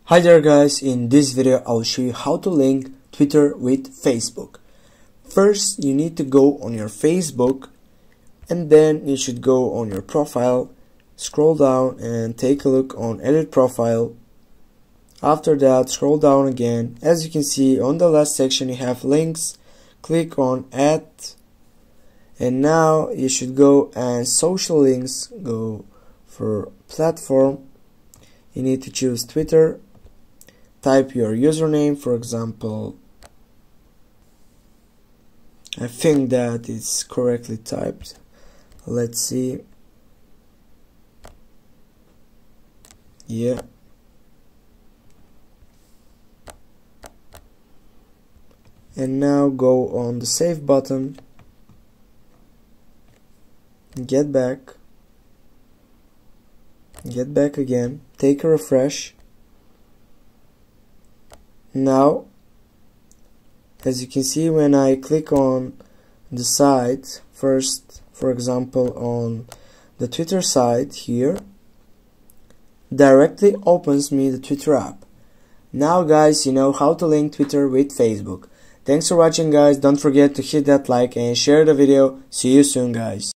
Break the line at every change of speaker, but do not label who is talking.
Hi there guys, in this video I'll show you how to link Twitter with Facebook. First you need to go on your Facebook and then you should go on your profile, scroll down and take a look on edit profile. After that scroll down again. As you can see on the last section you have links, click on add and now you should go and social links, go for platform. You need to choose Twitter. Type your username, for example. I think that it's correctly typed. Let's see. Yeah. And now go on the save button. Get back. Get back again. Take a refresh. Now, as you can see, when I click on the site, first, for example, on the Twitter site here, directly opens me the Twitter app. Now guys, you know how to link Twitter with Facebook. Thanks for watching guys. Don't forget to hit that like and share the video. See you soon guys.